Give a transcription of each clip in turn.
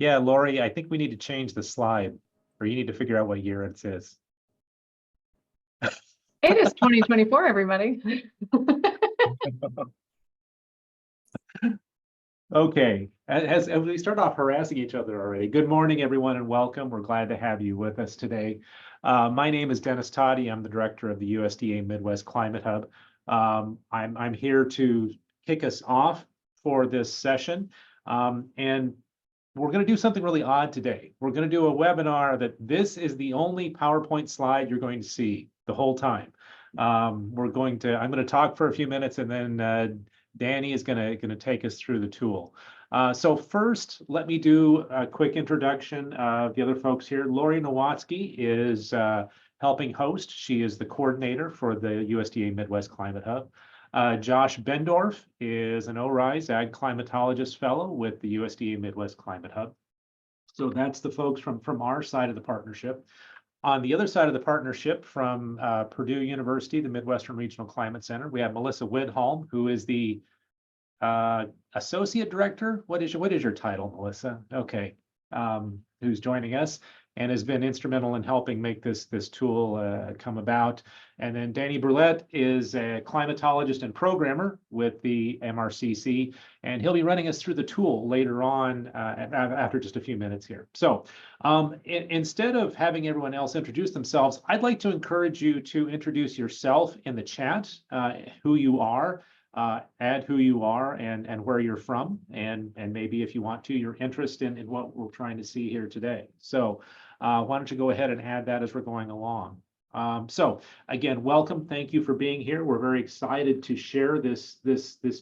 Yeah, Lori, I think we need to change the slide, or you need to figure out what year it is. It is 2024, everybody. Okay, as we start off harassing each other already, good morning, everyone, and welcome. We're glad to have you with us today. My name is Dennis Todey. I'm the director of the USDA Midwest Climate Hub. I'm here to kick us off for this session, and we're going to do something really odd today. We're going to do a webinar that this is the only PowerPoint slide you're going to see the whole time. I'm going to talk for a few minutes, and then Danny is going to take us through the tool. So first, let me do a quick introduction of the other folks here. Lori Nowatzki is helping host. She is the coordinator for the USDA Midwest Climate Hub. Josh Bendorf is an ORISE Ag Climatologist Fellow with the USDA Midwest Climate Hub. So that's the folks from our side of the partnership. On the other side of the partnership, from Purdue University, the Midwestern Regional Climate Center, we have Melissa Widholm, who is the Associate Director. What is your title, Melissa? Okay, who's joining us and has been instrumental in helping make this tool come about. And then Danny Brouillette is a climatologist and programmer with the MRCC, and he'll be running us through the tool later on after just a few minutes here. So instead of having everyone else introduce themselves, I'd like to encourage you to introduce yourself in the chat, who you are, add who you are and where you're from, and maybe if you want to, your interest in what we're trying to see here today. So why don't you go ahead and add that as we're going along. So again, welcome. Thank you for being here. We're very excited to share this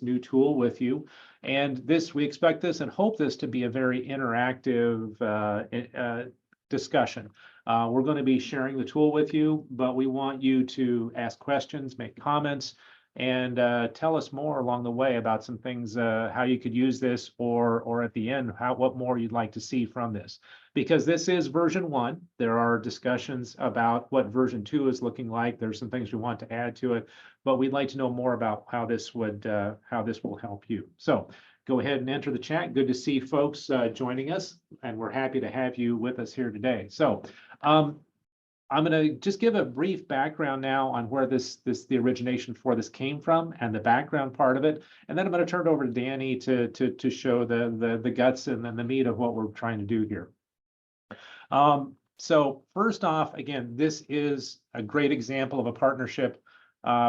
new tool with you. And we expect this and hope this to be a very interactive discussion. We're going to be sharing the tool with you, but we want you to ask questions, make comments, and tell us more along the way about some things, how you could use this, or at the end, what more you'd like to see from this. Because this is version 1, there are discussions about what version 2 is looking like. There's some things we want to add to it, but we'd like to know more about how this will help you. So go ahead and enter the chat. Good to see folks joining us, and we're happy to have you with us here today. So I'm going to just give a brief background now on where the origination for this came from and the background part of it, and then I'm going to turn it over to Danny to show the guts and then the meat of what we're trying to do here. So first off, again, this is a great example of a partnership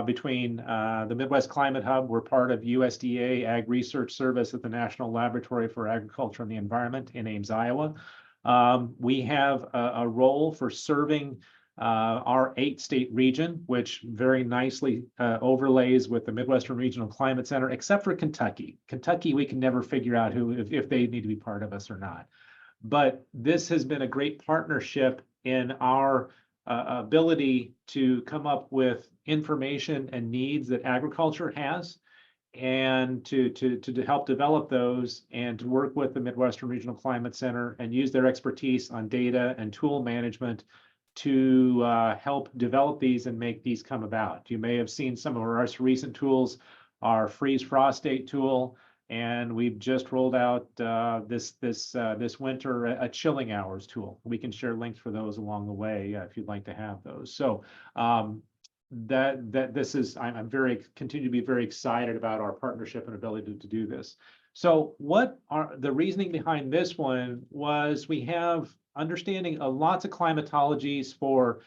between the Midwest Climate Hub. We're part of USDA Ag Research Service at the National Laboratory for Agriculture and the Environment in Ames, Iowa. We have a role for serving our 8-state region, which very nicely overlays with the Midwestern Regional Climate Center, except for Kentucky. Kentucky, we can never figure out if they need to be part of us or not. But this has been a great partnership in our ability to come up with information and needs that agriculture has, and to help develop those, and to work with the Midwestern Regional Climate Center and use their expertise on data and tool management to help develop these and make these come about. You may have seen some of our recent tools, our freeze frost date tool, and we've just rolled out this winter a chilling hours tool. We can share links for those along the way if you'd like to have those. So this is, I'm continue to be very excited about our partnership and ability to do this. So what are the reasoning behind this one was we have understanding of lots of climatologies for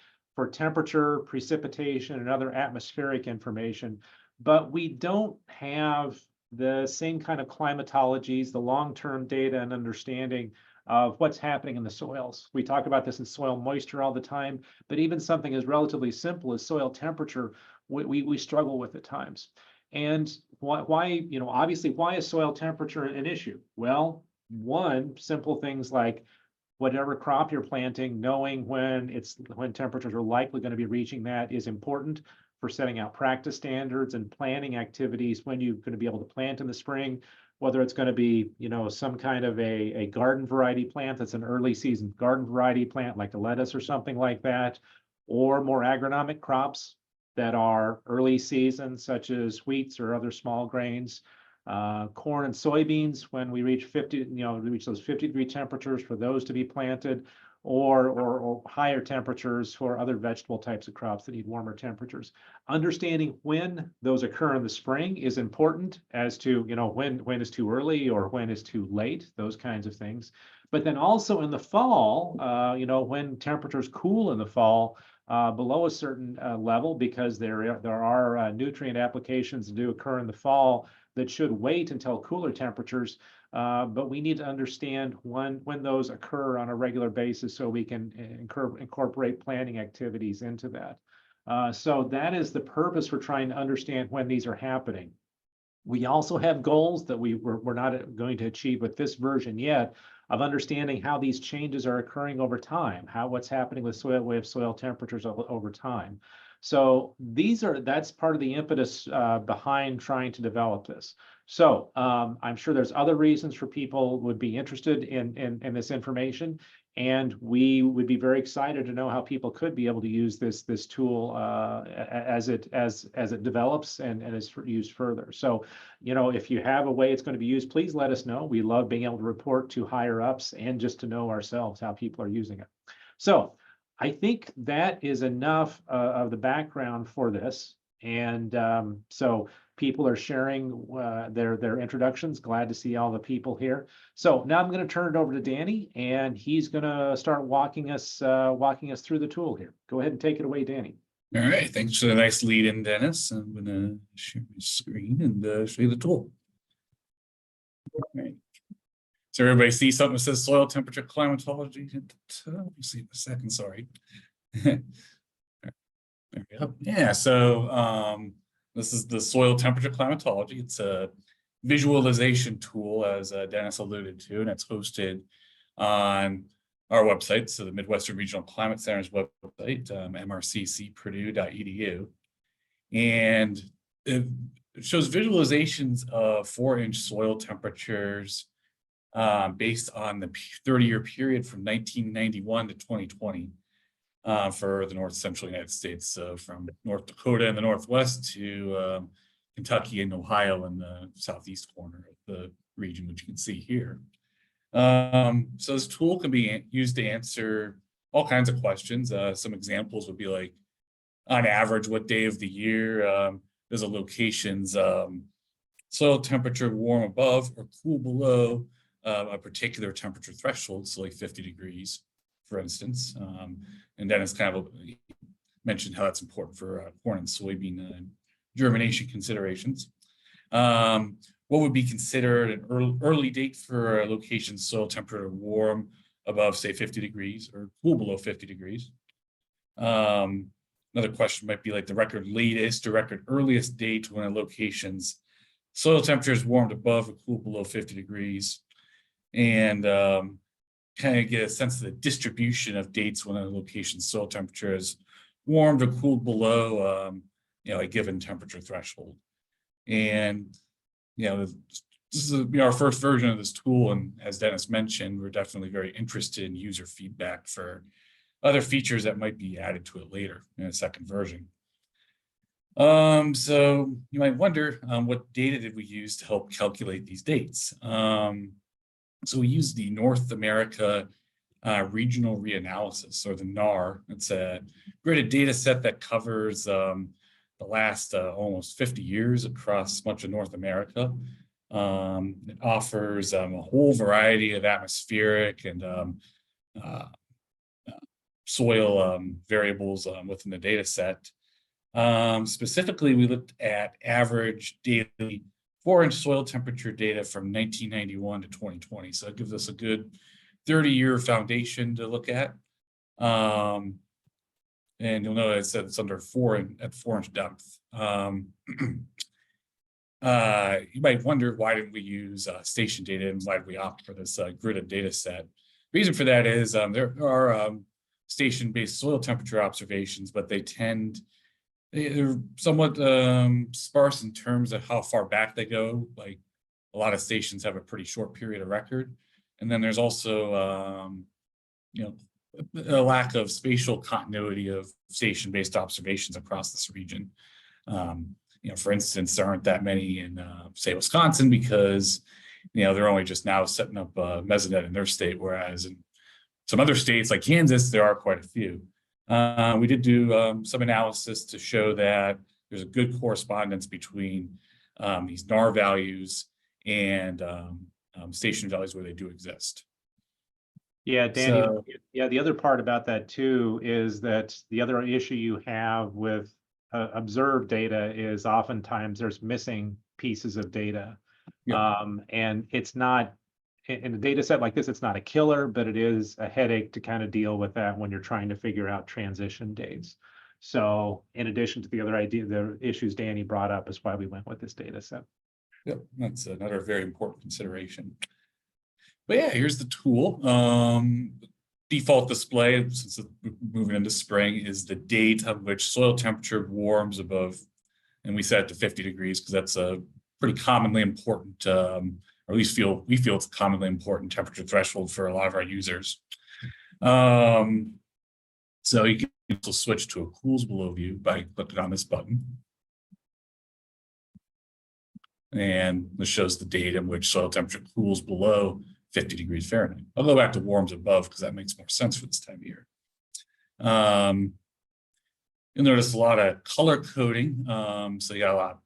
temperature, precipitation, and other atmospheric information, but we don't have the same kind of climatologies, the long-term data and understanding of what's happening in the soils. We talk about this in soil moisture all the time, but even something as relatively simple as soil temperature, we struggle with at times. And why, obviously, why is soil temperature an issue? Well, one, simple things like whatever crop you're planting, knowing when temperatures are likely going to be reaching that is important for setting out practice standards and planning activities when you're going to be able to plant in the spring, whether it's going to be, some kind of a garden variety plant that's an early season garden variety plant like a lettuce or something like that, or more agronomic crops that are early season, such as wheats or other small grains. Corn and soybeans, when we reach 50, reach those 50-degree temperatures, for those to be planted, or higher temperatures for other vegetable types of crops that need warmer temperatures. Understanding when those occur in the spring is important, as to, when is too early or when is too late, those kinds of things. But then also in the fall, when temperatures cool in the fall, below a certain level, because there are nutrient applications that do occur in the fall that should wait until cooler temperatures, but we need to understand when those occur on a regular basis, so we can incorporate planting activities into that. So that is the purpose for trying to understand when these are happening. We also have goals that we're not going to achieve with this version yet, of understanding how these changes are occurring over time, what's happening with soil temperatures over time. So that's part of the impetus behind trying to develop this. So I'm sure there's other reasons for people would be interested in this information, and we would be very excited to know how people could be able to use this tool as it develops and is used further. So, if you have a way it's going to be used, please let us know. We love being able to report to higher ups and just to know ourselves how people are using it. So I think that is enough of the background for this. And so people are sharing their introductions. Glad to see all the people here. So now I'm going to turn it over to Danny, and he's going to start walking us through the tool here. Go ahead and take it away, Danny. All right, thanks for the nice lead in, Dennis. I'm going to share my screen and show you the tool. All right. So everybody see something that says soil temperature climatology? Let me see in a second, sorry. There we go. Yeah, so this is the soil temperature climatology. It's a visualization tool, as Dennis alluded to, and it's hosted on our website, so the Midwestern Regional Climate Center's website, MRCC.Purdue.edu. And it shows visualizations of 4-inch soil temperatures based on the 30-year period from 1991 to 2020 for the north central United States. So from North Dakota in the northwest to Kentucky and Ohio in the southeast corner of the region, which you can see here. So this tool can be used to answer all kinds of questions. Some examples would be like, on average, what day of the year does a location's soil temperature warm above or cool below a particular temperature threshold, so like 50 degrees, for instance. And Dennis kind of mentioned how that's important for corn and soybean germination considerations. What would be considered an early date for a location's soil temperature warm above, say, 50 degrees or cool below 50 degrees? Another question might be like the record latest or record earliest date when a location's soil temperature is warmed above or cool below 50 degrees. And kind of get a sense of the distribution of dates when a location's soil temperature is warmed or cooled below a given temperature threshold. And this is our first version of this tool, and as Dennis mentioned, we're definitely very interested in user feedback for other features that might be added to it later in a second version. So you might wonder, what data did we use to help calculate these dates? So we used the North America Regional Reanalysis, or the NAR. It's a gridded data set that covers the last almost 50 years across much of North America. It offers a whole variety of atmospheric and soil variables within the data set. Specifically, we looked at average daily 4-inch soil temperature data from 1991 to 2020. So it gives us a good 30-year foundation to look at. And you'll notice that it's under 4-inch depth. You might wonder, why didn't we use station data, and why did we opt for this gridded data set? Reason for that is there are station-based soil temperature observations, but they're somewhat sparse in terms of how far back they go. Like, a lot of stations have a pretty short period of record. And then there's also, a lack of spatial continuity of station-based observations across this region. for instance, there aren't that many in, say, Wisconsin because, they're only just now setting up mesonet in their state, whereas in some other states like Kansas, there are quite a few. We did do some analysis to show that there's a good correspondence between these NAR values and station values where they do exist. Yeah, Danny, So- yeah, the other part about that too is that the other issue you have with observed data is oftentimes there's missing pieces of data. Yeah. And it's not, in a data set like this, it's not a killer, but it is a headache to kind of deal with that when you're trying to figure out transition dates. So in addition to the other the issues Danny brought up is why we went with this data set. Yep, that's another very important consideration. But yeah, here's the tool. Default display, since it's moving into spring, is the date on which soil temperature warms above, and we set it to 50 degrees because that's a pretty commonly important, or at least we feel it's a commonly important temperature threshold for a lot of our users. So you can also switch to a cools below view by clicking on this button. And this shows the date in which soil temperature cools below 50 degrees Fahrenheit. I'll go back to warms above because that makes more sense for this time of year. You'll notice a lot of color coding. So you got a lot of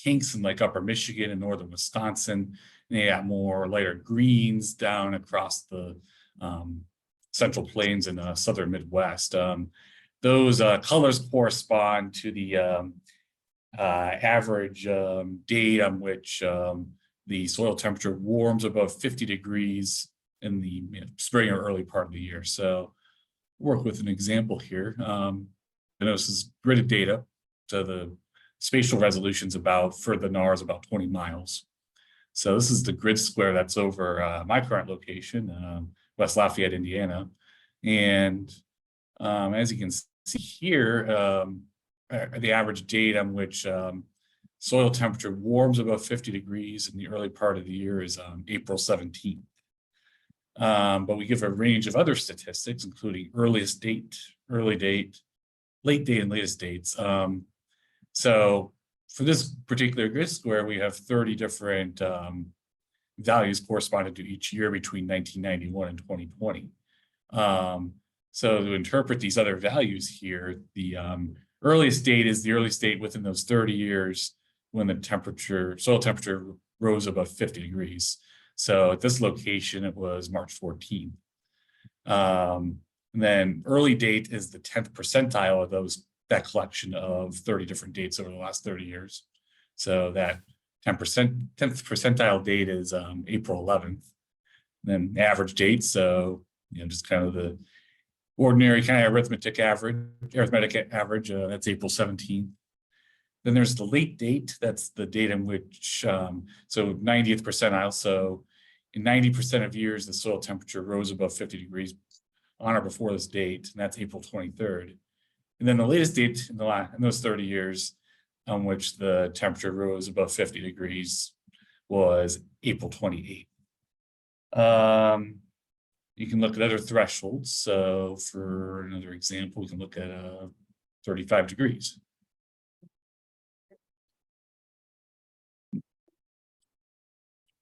pinks in like upper Michigan and northern Wisconsin. And you got more lighter greens down across the central plains and southern Midwest. Those colors correspond to the average date on which the soil temperature warms above 50 degrees in the spring or early part of the year. So work with an example here. This is gridded data. So the spatial resolution's for the NAR is about 20 miles. So this is the grid square that's over my current location, West Lafayette, Indiana. And as you can see here, the average date on which soil temperature warms above 50 degrees in the early part of the year is April 17th. But we give a range of other statistics, including earliest date, early date, late date, and latest dates. So for this particular grid square, we have 30 different values corresponding to each year between 1991 and 2020. So to interpret these other values here, the earliest date is the earliest date within those 30 years when the soil temperature rose above 50 degrees. So at this location, it was March 14th. And then early date is the 10th percentile of that collection of 30 different dates over the last 30 years. So that 10th percentile date is April 11th. And then average date, so just kind of the ordinary kind of arithmetic average, that's April 17th. Then there's the late date, that's the date in which, so 90th percentile, so in 90% of years, the soil temperature rose above 50 degrees on or before this date, and that's April 23rd. And then the latest date in those 30 years on which the temperature rose above 50 degrees was April 28th. You can look at other thresholds. So for another example, we can look at 35 degrees.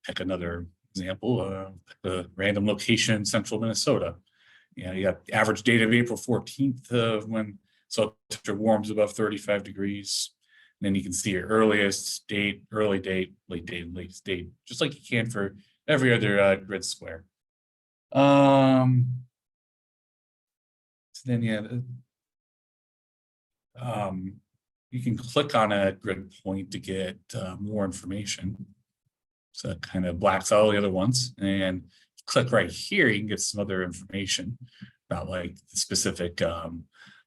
Pick another example, a random location in central Minnesota. You got average date of April 14th when soil temperature warms above 35 degrees. And then you can see your earliest date, early date, late date, and latest date, just like you can for every other grid square. So then, you can click on a grid point to get more information. So it kind of blacks out all the other ones, and click right here, you can get some other information about like the specific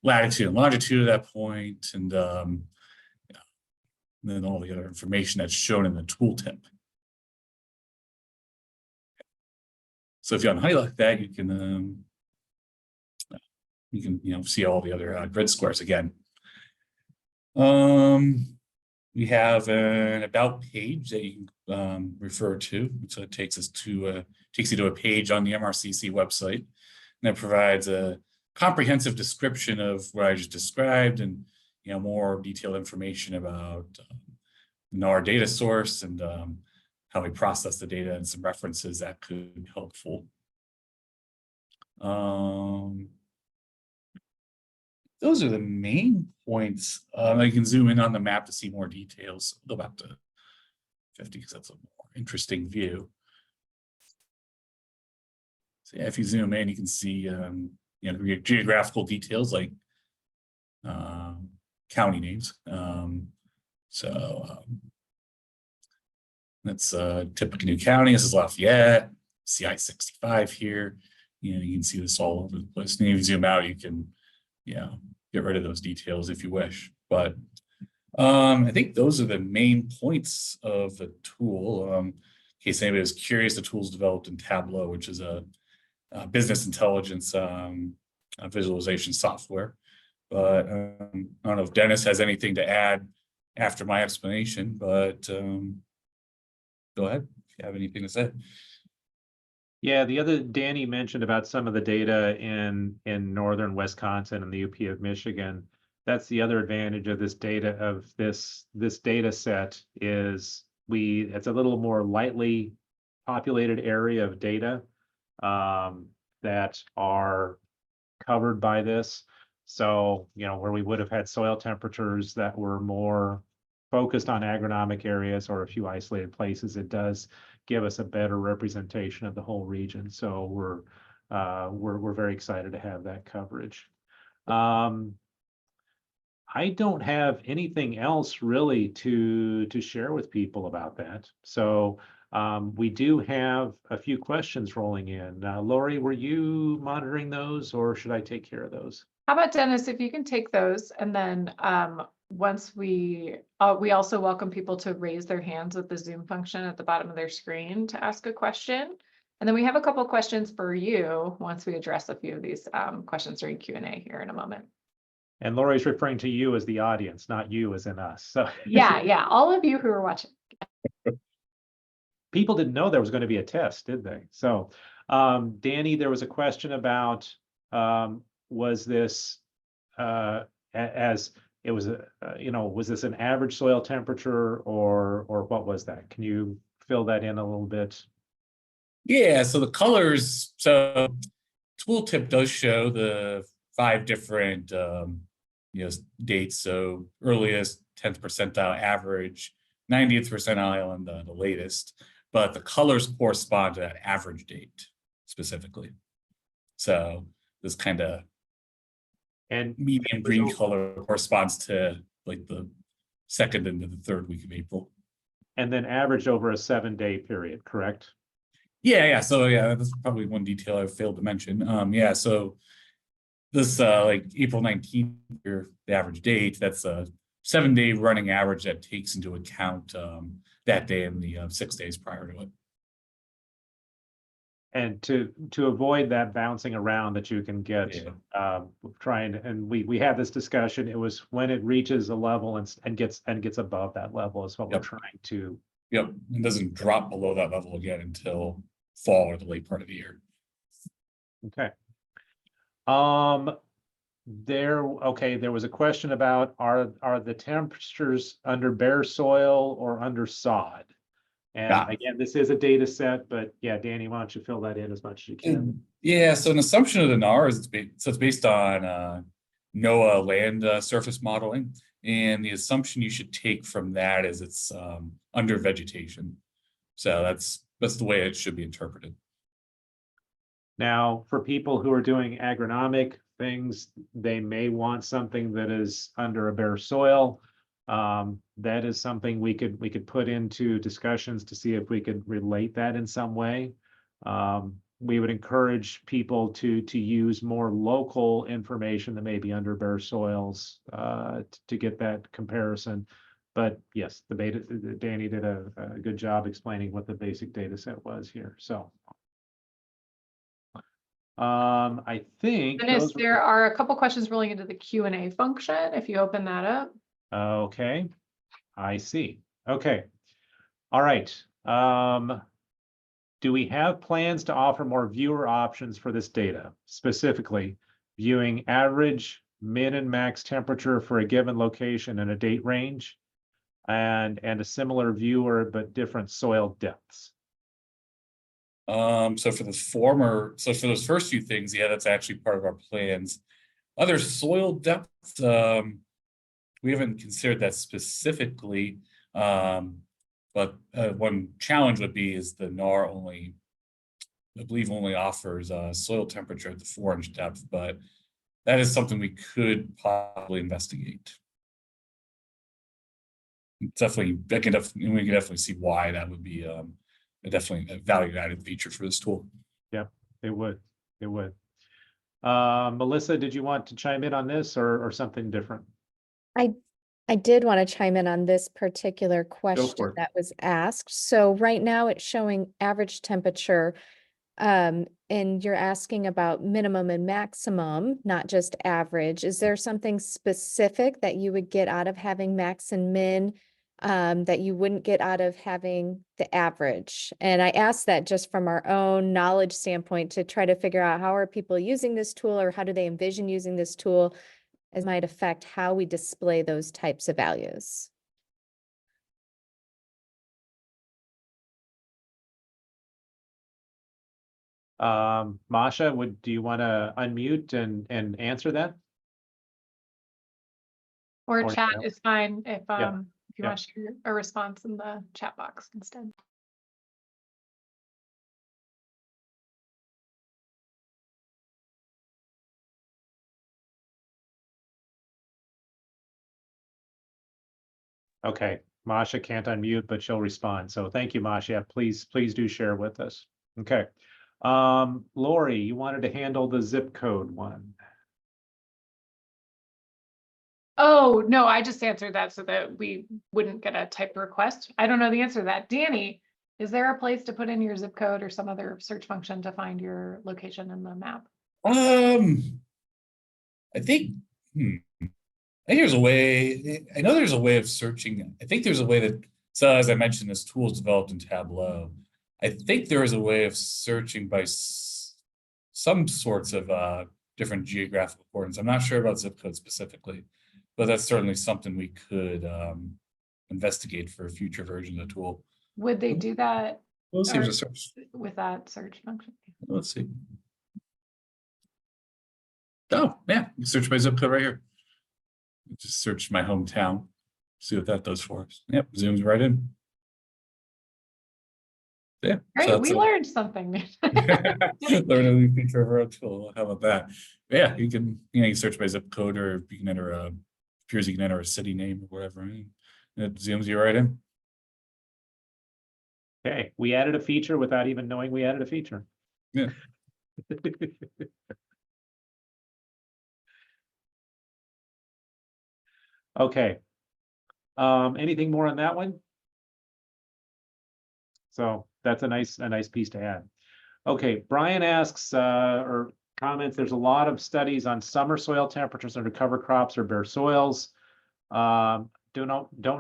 latitude and longitude of that point, and then all the other information that's shown in the tooltip. So if you unhighlight that, you can see all the other grid squares again. We have an about page that you can refer to. So it takes you to a page on the MRCC website, and that provides a comprehensive description of what I just described, and more detailed information about know our data source and how we process the data and some references that could be helpful. Those are the main points. I can zoom in on the map to see more details. Go back to 50 because that's a more interesting view. So yeah, if you zoom in, you can see geographical details like county names. That's Tippecanoe County. This is Lafayette. CI-65 here. You can see this all over the place. And if you zoom out, you can get rid of those details if you wish. But I think those are the main points of the tool. In case anybody was curious, the tool is developed in Tableau, which is a business intelligence visualization software. But I don't know if Dennis has anything to add after my explanation, but go ahead if you have anything to say. Yeah, the other Danny mentioned about some of the data in northern Wisconsin and the UP of Michigan. That's the other advantage of this data set is it's a little more lightly populated area of data that are covered by this. So, where we would have had soil temperatures that were more focused on agronomic areas or a few isolated places, it does give us a better representation of the whole region. So we're very excited to have that coverage. I don't have anything else really to share with people about that. So we do have a few questions rolling in. Lori, were you monitoring those or should I take care of those? How about Dennis, if you can take those, and then once we also welcome people to raise their hands with the Zoom function at the bottom of their screen to ask a question. And then we have a couple of questions for you once we address a few of these questions during Q&A here in a moment. And Lori's referring to you as the audience, not you as in us. So yeah, all of you who are watching. People didn't know there was going to be a test, did they? So Danny, there was a question about was this as it was was this an average soil temperature or what was that? Can you fill that in a little bit? Yeah, so the colors, so tooltip does show the 5 different dates. So earliest, 10th percentile, average, 90th percentile, and the latest. But the colors correspond to that average date specifically. So this kind of medium green color corresponds to like the 2nd into the 3rd week of April. And then averaged over a 7-day period, correct? Yeah. So that's probably one detail I failed to mention. So this like April 19th, the average date, that's a 7-day running average that takes into account that day and the 6 days prior to it. And to avoid that bouncing around that you can get, we had this discussion. It was when it reaches a level and gets above that level is what we're trying to. Yep, it doesn't drop below that level again until fall or the late part of the year. Okay. There was a question about are the temperatures under bare soil or under sod? And again, this is a data set, but yeah, Danny, why don't you fill that in as much as you can? Yeah, so an assumption of the NAR is it's based on NOAA land surface modeling, and the assumption you should take from that is it's under vegetation. So that's the way it should be interpreted. Now, for people who are doing agronomic things, they may want something that is under a bare soil. That is something we could put into discussions to see if we could relate that in some way. We would encourage people to use more local information that may be under bare soils to get that comparison. But yes, Danny did a good job explaining what the basic data set was here. So I think Dennis, there are a couple questions rolling into the Q&A function. If you open that up. Okay, I see. Okay, all right. Do we have plans to offer more viewer options for this data, specifically viewing average, min, and max temperature for a given location and a date range? and a similar viewer, but different soil depths? So for those first few things, yeah, that's actually part of our plans. Other soil depth, we haven't considered that specifically. But one challenge would be is the NAR only, I believe, only offers soil temperature at the 4-inch depth, but that is something we could possibly investigate. Definitely, we can definitely see why that would be definitely a value-added feature for this tool. Yeah, it would. It would. Melissa, did you want to chime in on this or something different? I did want to chime in on this particular for question it. that was asked. So right now it's showing average temperature. And you're asking about minimum and maximum, not just average. Is there something specific that you would get out of having max and min that you wouldn't get out of having the average? And I asked that just from our own knowledge standpoint to try to figure out how are people using this tool, or how do they envision using this tool as might affect how we display those types of values. Masha, do you want to unmute and answer that? Or Or chat no? is fine if you yeah. want to share a response in the chat box instead. Okay, Masha can't unmute, but she'll respond. So thank you, Masha. Please do share with us. Okay. Lori, you wanted to handle the zip code one. Oh, no, I just answered that so that we wouldn't get a typed request. I don't know the answer to that. Danny, is there a place to put in your zip code or some other search function to find your location in the map? I think, I think there's a way, I know there's a way of searching. I think there's a way that, so as I mentioned, this tool is developed in Tableau. I think there is a way of searching by some sorts of different geographical coordinates. I'm not sure about zip code specifically, but that's certainly something we could investigate for a future version of the tool. Would they do that Let's see if there's a search. with that search function? Let's see. Oh, yeah, you search by zip code right here. Just search my hometown, see what that does for us. Yep, zooms right in. Yeah. Great, so we learned something new. learn a new feature of our tool. How about that? Yeah, you can search by zip code, or you can enter appears you can enter a city name or whatever, and it zooms you right in. Okay, we added a feature without even knowing we added a feature. Yeah. Okay. Anything more on that one? So that's a nice piece to add. Okay, Brian asks or comments, there's a lot of studies on summer soil temperatures under cover crops or bare soils. Don't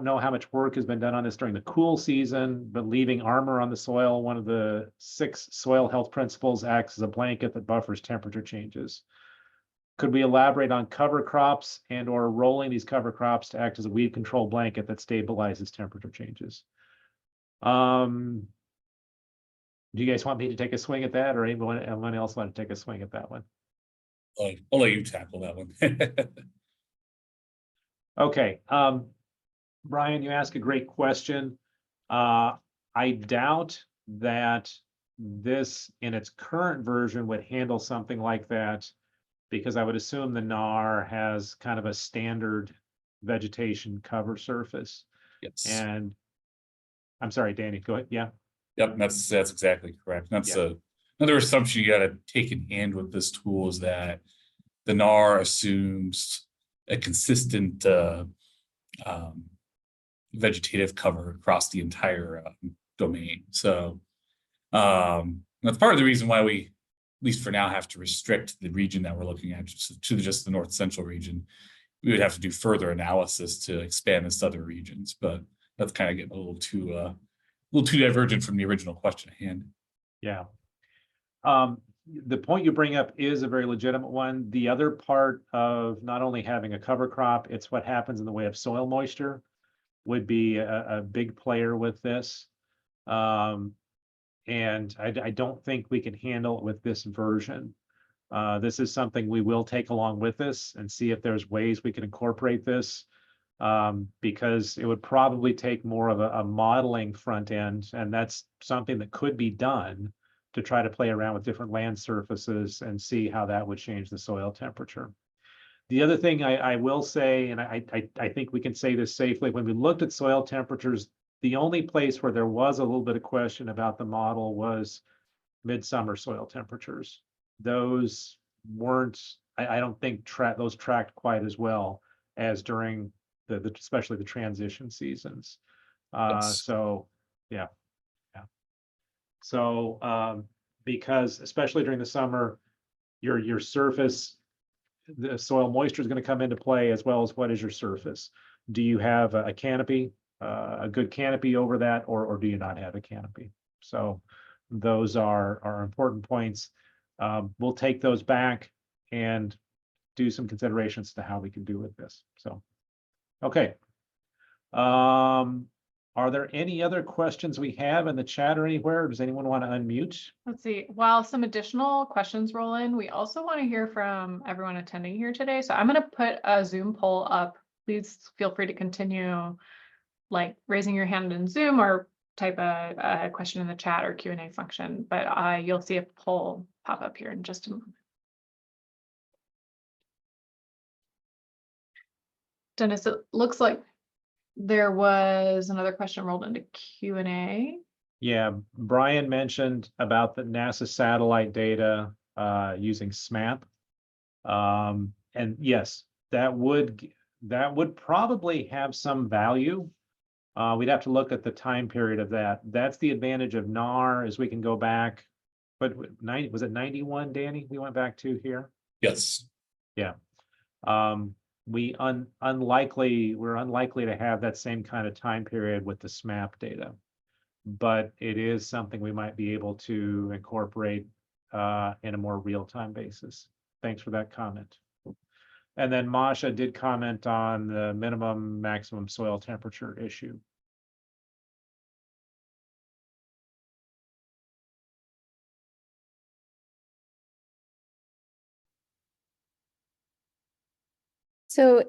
know how much work has been done on this during the cool season, but leaving armor on the soil, one of the 6 soil health principles, acts as a blanket that buffers temperature changes. Could we elaborate on cover crops and or rolling these cover crops to act as a weed control blanket that stabilizes temperature changes? Do you guys want me to take a swing at that, or anyone else want to take a swing at that one? I'll let you tackle that one. Okay, Brian, you ask a great question. I doubt that this in its current version would handle something like that, because I would assume the NAR has kind of a standard vegetation cover surface. Yes. And I'm sorry, Danny, go ahead. Yeah. Yep, that's exactly correct. That's another assumption you got to take in hand with this tool, is that the NAR assumes a consistent vegetative cover across the entire domain. So that's part of the reason why we, at least for now, have to restrict the region that we're looking at to just the north central region. We would have to do further analysis to expand this to other regions, but that's kind of getting a little too divergent from the original question at hand. Yeah. The point you bring up is a very legitimate one. The other part of not only having a cover crop, it's what happens in the way of soil moisture. would be a big player with this. And I don't think we can handle it with this version. This is something we will take along with us and see if there's ways we can incorporate this. Because it would probably take more of a modeling front end, and that's something that could be done to try to play around with different land surfaces and see how that would change the soil temperature. The other thing I will say, and I think we can say this safely, when we looked at soil temperatures, the only place where there was a little bit of question about the model was midsummer soil temperatures. Those weren't, I don't think those tracked quite as well as during especially the transition seasons. Yes. So yeah. So because especially during the summer, your surface, the soil moisture is going to come into play, as well as what is your surface. Do you have a canopy, a good canopy over that, or do you not have a canopy? So those are important points. We'll take those back and do some considerations to how we can do with this. So, okay. Are there any other questions we have in the chat or anywhere? Does anyone want to unmute? Let's see. While some additional questions roll in, we also want to hear from everyone attending here today. So I'm going to put a Zoom poll up. Please feel free to continue like raising your hand in Zoom or type a question in the chat or Q&A function. But you'll see a poll pop up here in just a moment. Dennis, it looks like there was another question rolled into Q&A. Yeah, Brian mentioned about the NASA satellite data using SMAP. And yes, that would probably have some value. We'd have to look at the time period of that. That's the advantage of NAR, is we can go back. But was it 91, Danny? We went back to here? Yes. Yeah. We're unlikely to have that same kind of time period with the SMAP data, but it is something we might be able to incorporate in a more real-time basis. Thanks for that comment. And then Masha did comment on the minimum maximum soil temperature issue. So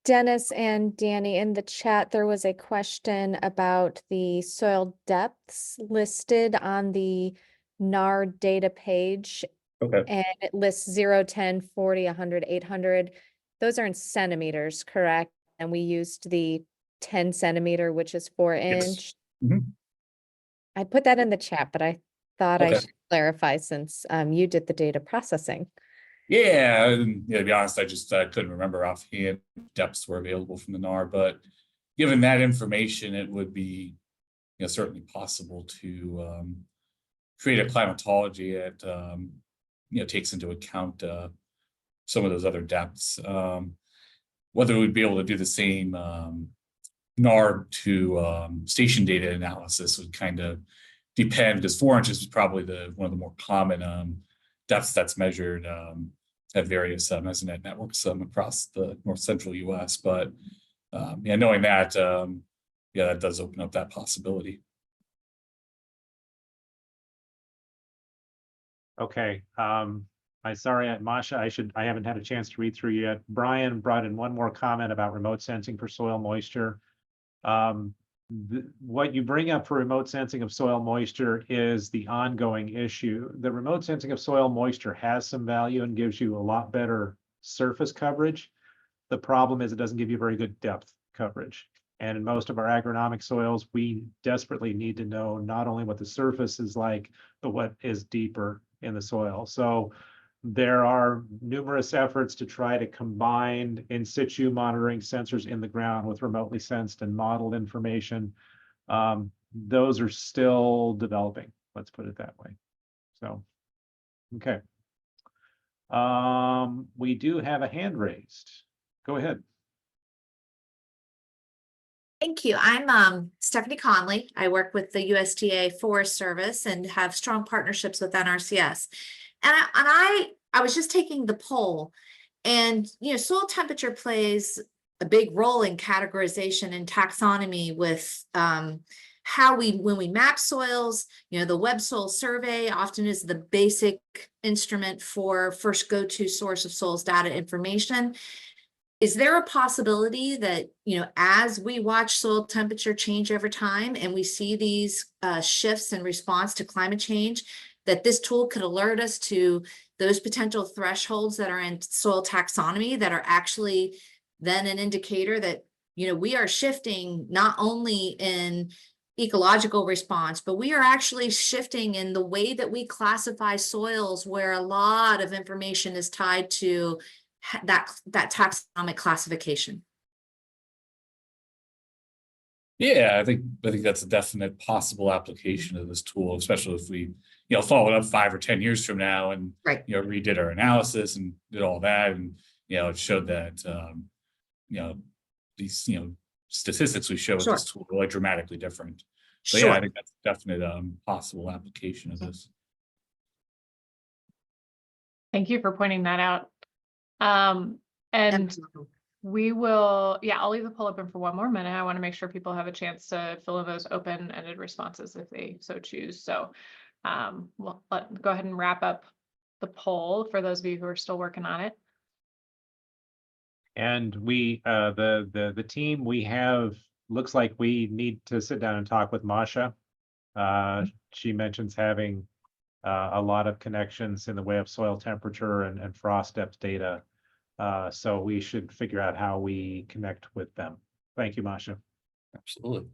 Dennis and Danny, in the chat, there was a question about the soil depths listed on the NAR data page. Okay. And it lists 0, 10, 40, 100, 800. Those are in centimeters, correct? And we used the 10 centimeter, which is 4 inch. Mhm. I put that in the chat, but I thought I Okay. should clarify since you did the data processing. Yeah, and, to be honest, I just couldn't remember offhand depths were available from the NAR, but given that information, it would be certainly possible to create a climatology that takes into account some of those other depths. Whether we'd be able to do the same NAR to station data analysis would kind of depend, because 4 inches is probably one of the more common depths that's measured at various mesonet networks across the north central US. But knowing that, that does open up that possibility. Okay. Sorry, Masha, I haven't had a chance to read through yet. Brian brought in one more comment about remote sensing for soil moisture. What you bring up for remote sensing of soil moisture is the ongoing issue. The remote sensing of soil moisture has some value and gives you a lot better surface coverage. The problem is it doesn't give you very good depth coverage. And in most of our agronomic soils, we desperately need to know not only what the surface is like, but what is deeper in the soil. So there are numerous efforts to try to combine in situ monitoring sensors in the ground with remotely sensed and modeled information. Those are still developing, let's put it that way. So, okay. We do have a hand raised. Go ahead. Thank you. I'm Stephanie Conley. I work with the USDA Forest Service and have strong partnerships with MRCC. And I was just taking the poll, and soil temperature plays a big role in categorization and taxonomy with how when we map soils, the web soil survey often is the basic instrument for first go-to source of soils data information. Is there a possibility that, as we watch soil temperature change over time and we see these shifts in response to climate change, that this tool could alert us to those potential thresholds that are in soil taxonomy that are actually then an indicator that, we are shifting not only in ecological response, but we are actually shifting in the way that we classify soils, where a lot of information is tied to that taxonomic classification? Yeah, I think that's a definite possible application of this tool, especially if we, follow it up 5 or 10 years from now and, Right. Redid our analysis and did all that. And, it showed that, these, statistics we show with Sure. this tool are like dramatically different. So Sure. yeah, I think that's a definite possible application of this. Thank you for pointing that out. And Absolutely. we will, I'll leave the poll open for one more minute. I want to make sure people have a chance to fill in those open-ended responses if they so choose. So we'll go ahead and wrap up the poll for those of you who are still working on it. And we, the team we have, looks like we need to sit down and talk with Masha. She mentions having a lot of connections in the way of soil temperature and frost depth data. So we should figure out how we connect with them. Thank you, Masha. Absolutely.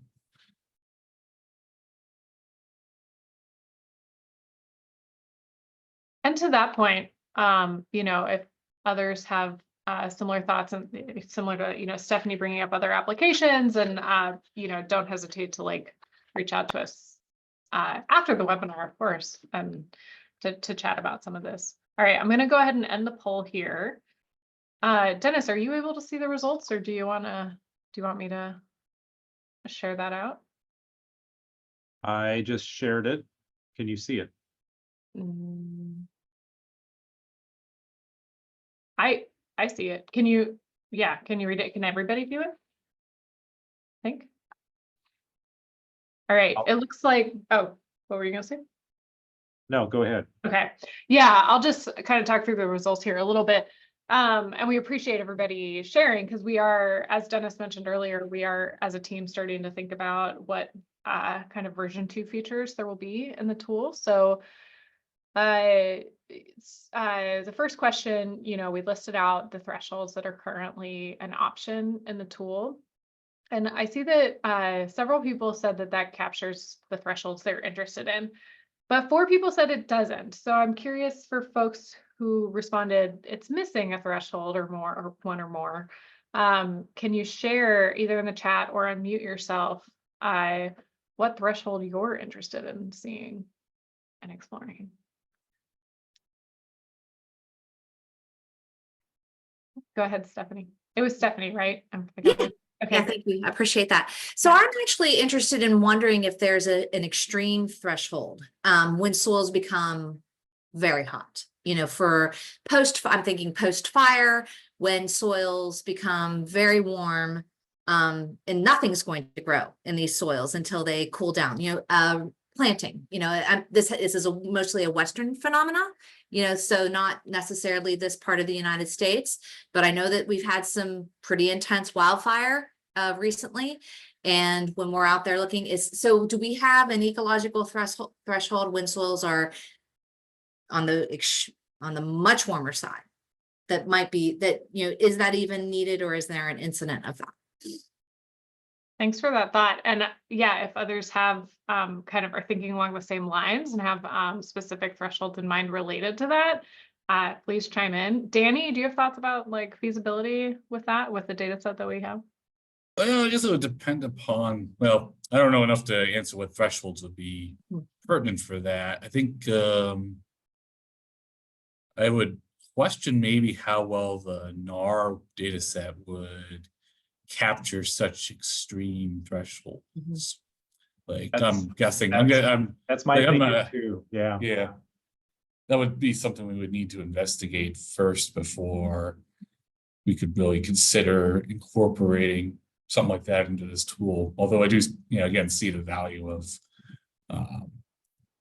And to that point, if others have similar thoughts and similar to, Stephanie bringing up other applications, and, don't hesitate to reach out to us after the webinar, of course, to chat about some of this. All right, I'm going to go ahead and end the poll here. Dennis, are you able to see the results, or do you want me to share that out? I just shared it. Can you see it? I see it. Can you read it? Can everybody view it? I think. All right, it looks like, oh, what were you gonna say? No, go ahead. Okay, yeah, I'll just kind of talk through the results here a little bit. And we appreciate everybody sharing, because we are, as Dennis mentioned earlier, we are as a team starting to think about what kind of version 2 features there will be in the tool. So the first question, we listed out the thresholds that are currently an option in the tool. And I see that several people said that captures the thresholds they're interested in, but 4 people said it doesn't. So I'm curious, for folks who responded it's missing a threshold or more, or one or more, can you share either in the chat or unmute yourself what threshold you're interested in seeing and exploring? Go ahead, Stephanie. It was Stephanie, right? Okay. Yeah, thank you. I appreciate that. So I'm actually interested in wondering if there's an extreme threshold when soils become very hot. For I'm thinking post-fire, when soils become very warm, and nothing's going to grow in these soils until they cool down. Planting, this is mostly a Western phenomena, so not necessarily this part of the United States, but I know that we've had some pretty intense wildfire recently. And when we're out there looking, do we have an ecological threshold when soils are on the much warmer side that might be is that even needed, or is there an incident of that? Thanks for that thought. And if others have kind of are thinking along the same lines and have specific thresholds in mind related to that, please chime in. Danny, do you have thoughts about feasibility with that, with the data set that we have? Well, I guess it would depend upon, well, I don't know enough to answer what thresholds would be pertinent for that. I think I would question maybe how well the NAR data set would capture such extreme thresholds. I'm guessing that's my thinking too. Yeah, that would be something we would need to investigate first before we could really consider incorporating something like that into this tool. Although I do, again, see the value of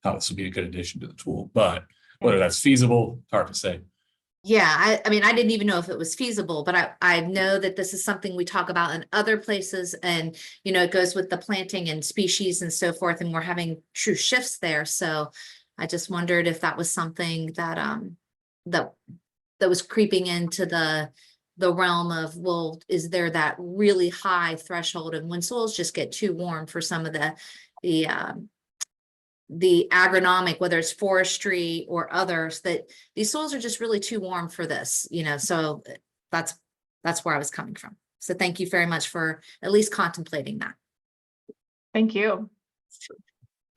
how this would be a good addition to the tool, but whether that's feasible, hard to say. Yeah, I mean, I didn't even know if it was feasible, but I know that this is something we talk about in other places, and it goes with the planting and species and so forth, and we're having true shifts there. So I just wondered if that was something that that was creeping into the realm of, well, is there that really high threshold, and when soils just get too warm for some of the agronomic, whether it's forestry or others, that these soils are just really too warm for this, so that's where I was coming from. So thank you very much for at least contemplating that. Thank you.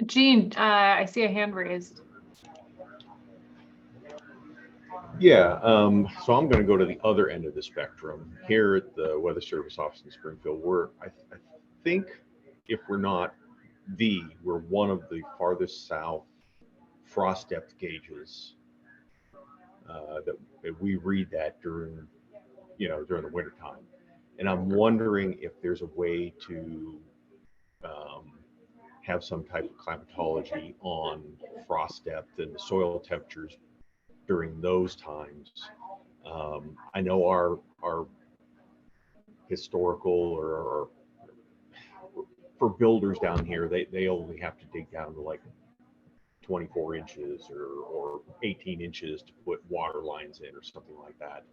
Jean, I see a hand raised. Yeah, so I'm going to go to the other end of the spectrum here at the Weather Service office in Springfield. I think if we're not we're one of the farthest south frost depth gauges that we read that during the winter time. And I'm wondering if there's a way to have some type of climatology on frost depth and the soil temperatures during those times. I know our historical or for builders down here, they only have to dig down to like 24 inches or 18 inches to put water lines in or something like that.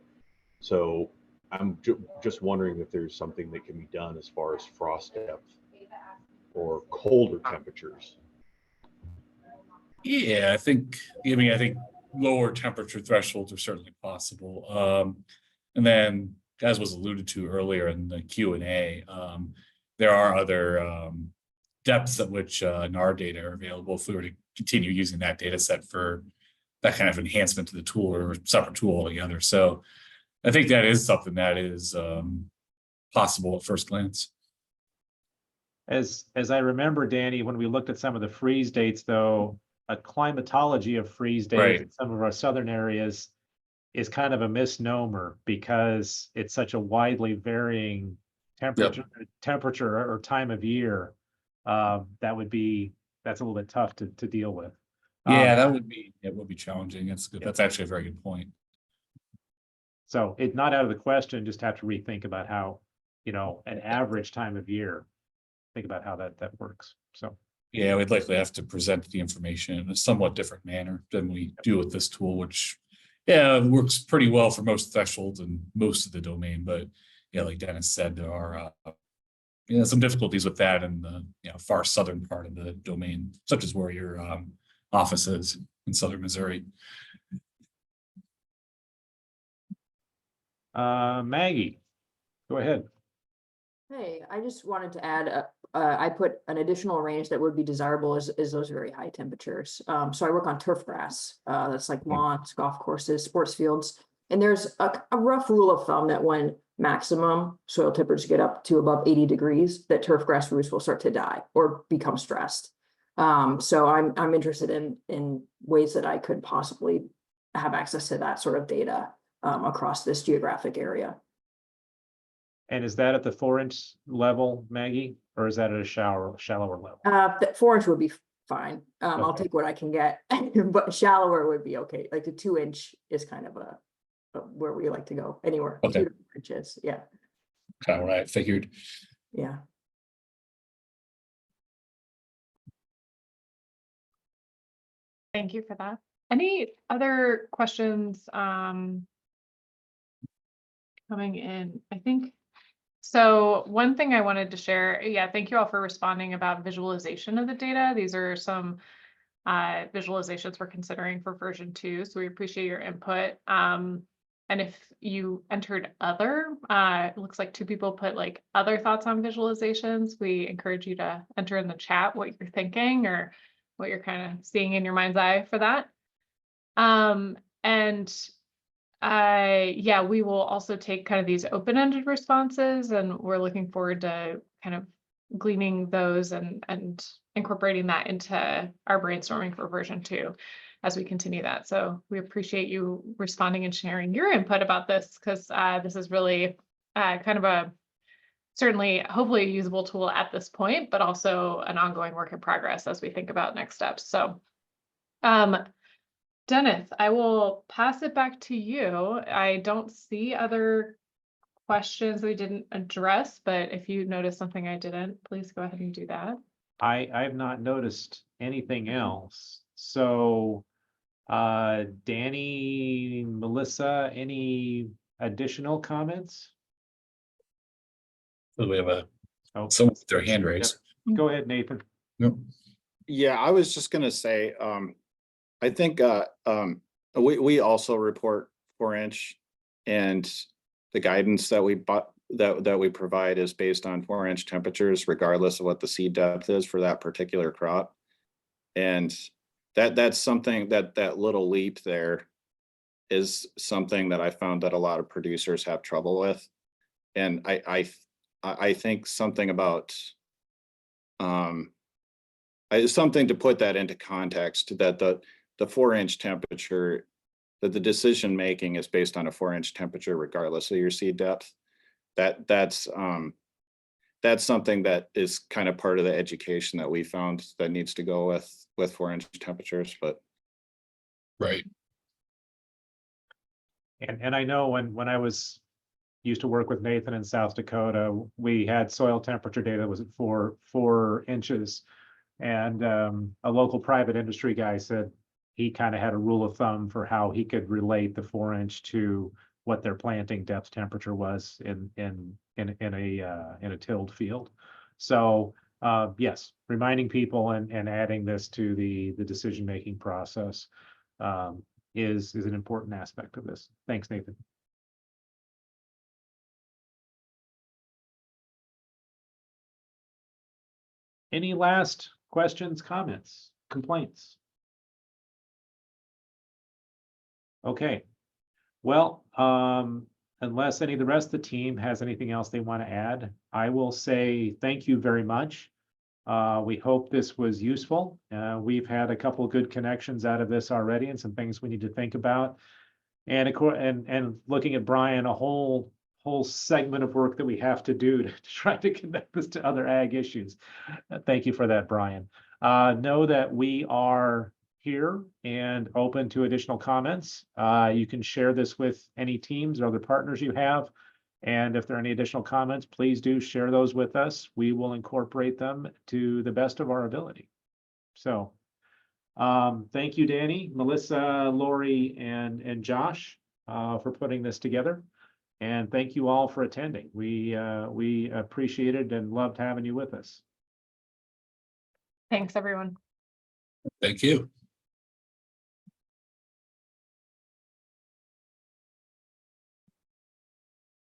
So I'm just wondering if there's something that can be done as far as frost depth or colder temperatures. Yeah, I think lower temperature thresholds are certainly possible. And then, as was alluded to earlier in the Q&A, there are other depths at which NAR data are available if we were to continue using that data set for that kind of enhancement to the tool or separate tool altogether. So I think that is something that is possible at first glance. As I remember, Danny, when we looked at some of the freeze dates, though, a climatology of freeze dates Right. in some of our southern areas is kind of a misnomer because it's such a widely varying temperature or time of year. That's a little bit tough to deal with. Yeah, it would be challenging. That's good. That's actually a very good point. So it's not out of the question, just have to rethink about how, an average time of year, think about how that works. So yeah, we'd likely have to present the information in a somewhat different manner than we do with this tool, which works pretty well for most thresholds and most of the domain. But yeah, like Dennis said, there are some difficulties with that in the far southern part of the domain, such as where your office is in southern Missouri. Maggie, go ahead. Hey, I just wanted to add, I put an additional range that would be desirable is those very high temperatures. So I work on turf grass, that's like lawns, golf courses, sports fields. And there's a rough rule of thumb that when maximum soil temperatures get up to above 80 degrees, that turf grass roots will start to die or become stressed. So I'm interested in ways that I could possibly have access to that sort of data across this geographic area. And is that at the 4-inch level, Maggie, or is that at a shallower level? The 4-inch would be fine. I'll Okay. take what I can get, but shallower would be okay. Like the 2-inch is kind of where we like to go, anywhere 2 to 4 inches. Yeah. Kind of what I figured. Yeah. Thank you for that. Any other questions coming in? I think so. One thing I wanted to share, thank you all for responding about visualization of the data. These are some visualizations we're considering for version 2, so we appreciate your input. And if you entered other, it looks like 2 people put like other thoughts on visualizations. We encourage you to enter in the chat what you're thinking or what you're kind of seeing in your mind's eye for that. We will also take kind of these open-ended responses, and we're looking forward to kind of gleaning those and incorporating that into our brainstorming for version 2. as we continue that. So we appreciate you responding and sharing your input about this, because this is really kind of a certainly hopefully a usable tool at this point, but also an ongoing work in progress as we think about next steps. So Dennis, I will pass it back to you. I don't see other questions we didn't address, but if you notice something I didn't, please go ahead and do that. I have not noticed anything else. So Danny, Melissa, any additional comments? So we have Oh, someone with their hand raised. go ahead, Nathan. Nope. Yeah, I was just gonna say, I think, we also report 4-inch, and the guidance that we provide is based on 4-inch temperatures, regardless of what the seed depth is for that particular crop. And that's something that little leap there is something that I found that a lot of producers have trouble with. And I think something about, something to put that into context, that the 4-inch temperature, that the decision making is based on a 4-inch temperature regardless of your seed depth. That's something that is kind of part of the education that we found that needs to go with 4-inch temperatures. But Right. And I know when I used to work with Nathan in South Dakota, we had soil temperature data that was at 4 inches. And a local private industry guy said he kind of had a rule of thumb for how he could relate the 4-inch to what their planting depth temperature was in a tilled field. So yes, reminding people and adding this to the decision-making process is an important aspect of this. Thanks, Nathan. Any last questions, comments, complaints? Okay, well, unless any of the rest of the team has anything else they want to add, I will say thank you very much. We hope this was useful. We've had a couple of good connections out of this already and some things we need to think about. And of course, and looking at Brian, a whole segment of work that we have to do to try to connect this to other ag issues. Thank you for that, Brian. Know that we are here and open to additional comments. You can share this with any teams or other partners you have. And if there are any additional comments, please do share those with us. We will incorporate them to the best of our ability. So thank you, Danny, Melissa, Lori, and Josh for putting this together. And thank you all for attending. We appreciated and loved having you with us. Thanks, everyone. Thank you.